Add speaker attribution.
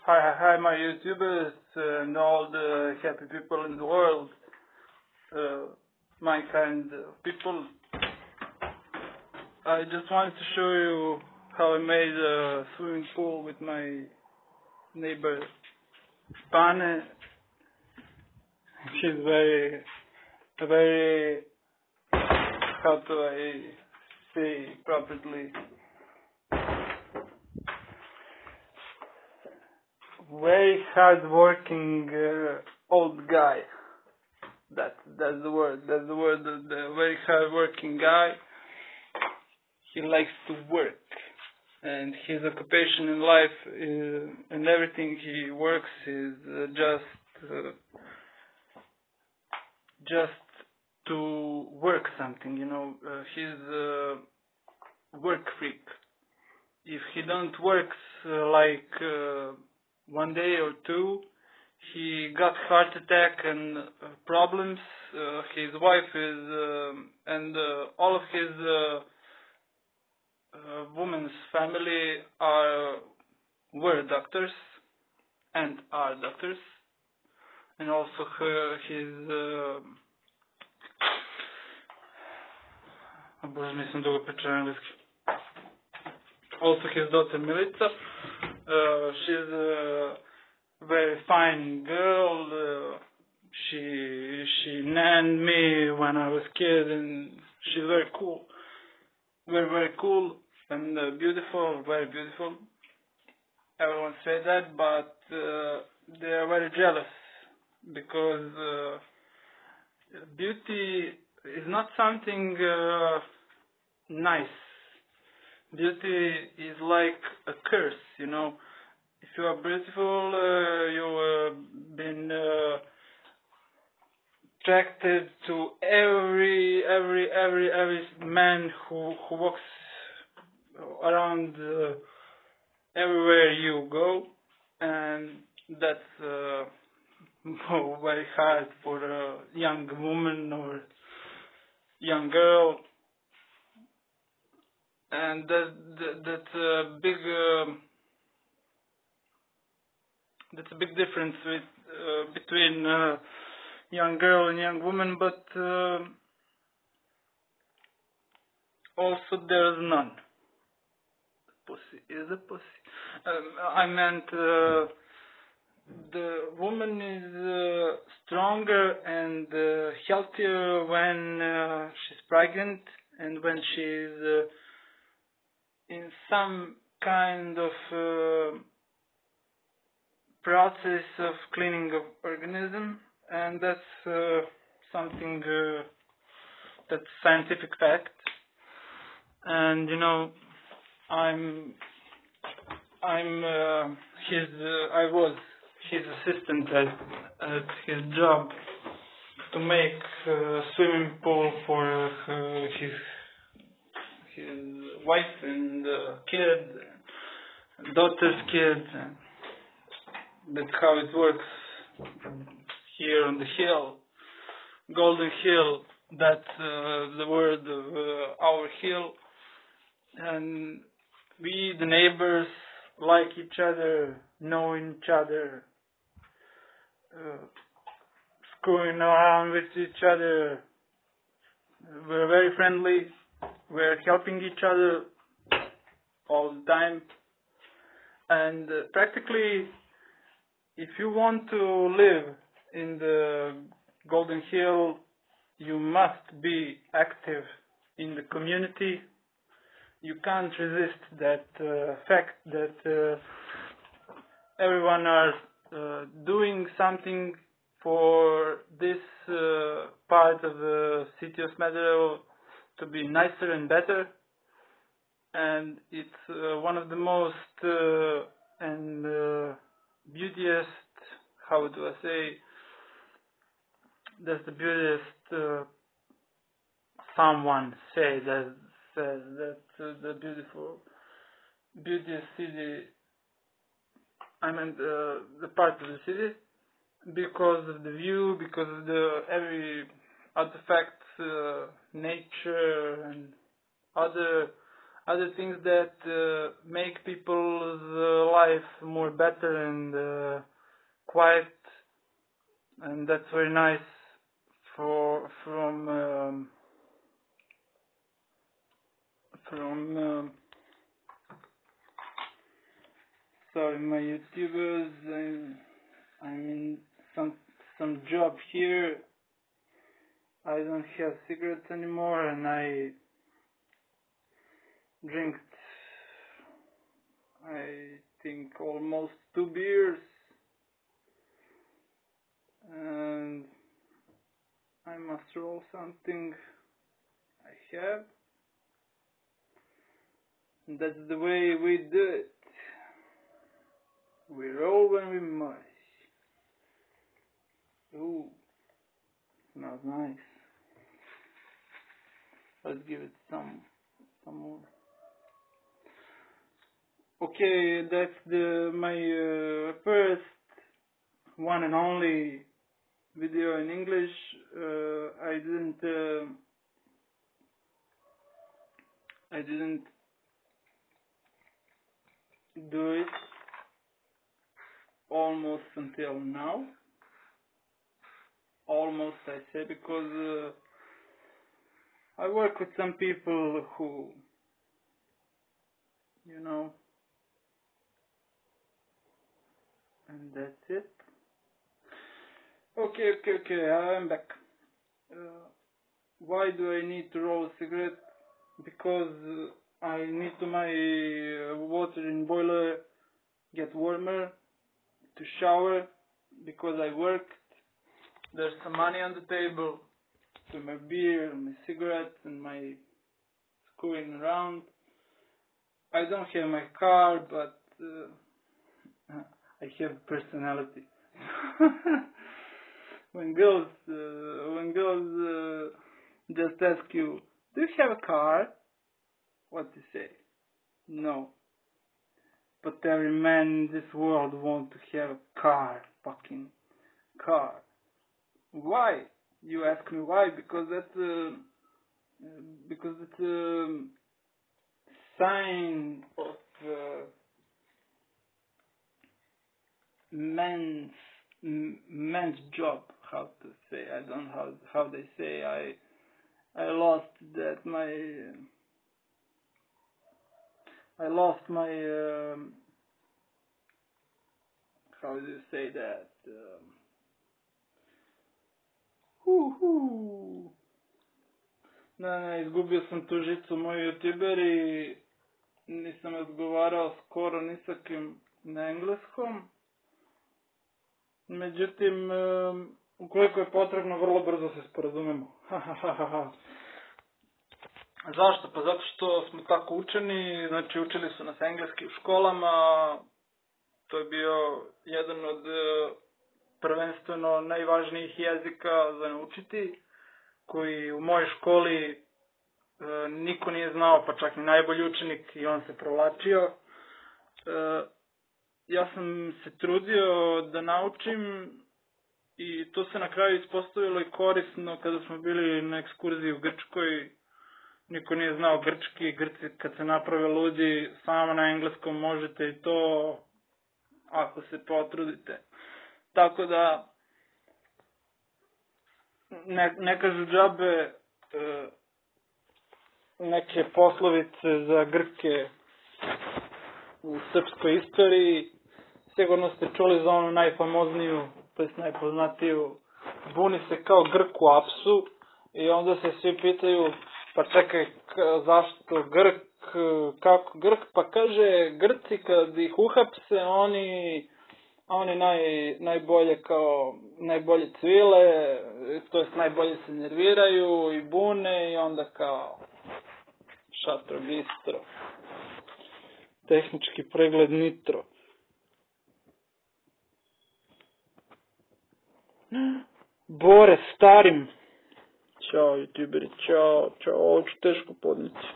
Speaker 1: Hi, my YouTubers and all the happy people in the world, my kind of people. I just wanted to show you how I made a swimming pool with my neighbor Spane. She's very, how do I say properly, very hard-working old guy. That's the word. That's the word. The very hard-working guy. He likes to work, and his occupation in life and everything he works is just to work something. He's a work freak. If he don't work one day or two, he got heart attack and problems. His wife is and all of his woman's family were doctors and are doctors, and also also his daughter Milica. She's a very fine girl. She nanned me when I was kid, and she's very cool, very cool and beautiful, very beautiful. Everyone say that, but they are very jealous because beauty is not something nice. Beauty is like a curse, If you are beautiful, you been attracted to every man who walks around everywhere you go, and that's very hard for a young woman or young girl, and that's a big difference between young girl and young woman, but also there's none. Pussy is a pussy. I meant the woman is stronger and healthier when she's pregnant and when she's in some kind of process of cleaning of organism, and that's something that's scientific fact. And I was his assistant at his job to make a swimming pool for his wife and daughter's kids. That's how it works here on the hill, Golden Hill. That's the word of our hill. And we, the neighbors, like each other, knowing each other, screwing around with each other. We're very friendly. We're helping each other all the time. And practically, if you want to live in the Golden Hill, you must be active in the community. You can't resist that fact that everyone are doing something for this part of the city of Smederevo to be nicer and better. And it's one of the most and beautiest, how do I say, that's the beautiest someone says that the beautiest city, I meant the part of the city, because of the view, because of the every artifacts, nature and other other things that make people's life more better and quiet, and that's very nice from sorry, my YouTubers. I'm in some job here. I don't have cigarettes anymore, and I drink, I think, almost 2 beers, and I must roll something I have. And that's the way we do it. We roll when we must. Ooh, smells nice. Let's give it some more. Okay, that's my first one and only video in English. I didn't do it almost until now. Almost, I say, because I work with some people who, you know, and that's it. Okay, I'm back. Why do I need to roll a cigarette? Because I need to my water in boiler get warmer, to shower, because I worked. There's some money on the table, to my beer, my cigarettes, and my screwing around. I don't have my car, but I have personality. When girls just ask you, do you have a car? What do you say? No. But every man in this world wants to have a car, fucking car. Why? You ask me why? Because that's a sign of man's job. How to say? I don't know how they say. I lost that I lost my how do you say that? Ne, izgubio sam tu žicu, moj youtuber, i nisam razgovarao skoro ni sa kim na engleskom. Međutim, ukoliko je potrebno, vrlo brzo se sporazumemo. Zašto? Pa zato što smo tako učeni, znači učili su nas engleski u školama, to je bio jedan od prvenstveno najvažnijih jezika za naučiti, koji u mojoj školi niko nije znao, pa čak i najbolji učenik, i on se provlačio. Ja sam se trudio da naučim i to se na kraju ispostavilo i korisno kada smo bili na ekskurziji u Grčkoj. Niko nije znao grčki, Grci kad se naprave ludi, samo na engleskom možete i to, ako se potrudite. Tako da, ne kažu džabe neke poslovice za Grke u srpskoj istoriji. Sigurno ste čuli za onu najfamozniju, to jest najpoznatiju, buni se kao Grk u apsu, i onda se svi pitaju, pa čekaj, zašto Grk, kako Grk? Pa kaže, Grci kad ih uhapse, oni najbolje cvile, to jest najbolje se nerviraju i bune, i onda kao šatro bistro, tehnički pregled nitro. Bore, starim. Ćao, youtuberi, ćao, ovo ću teško podnijeti.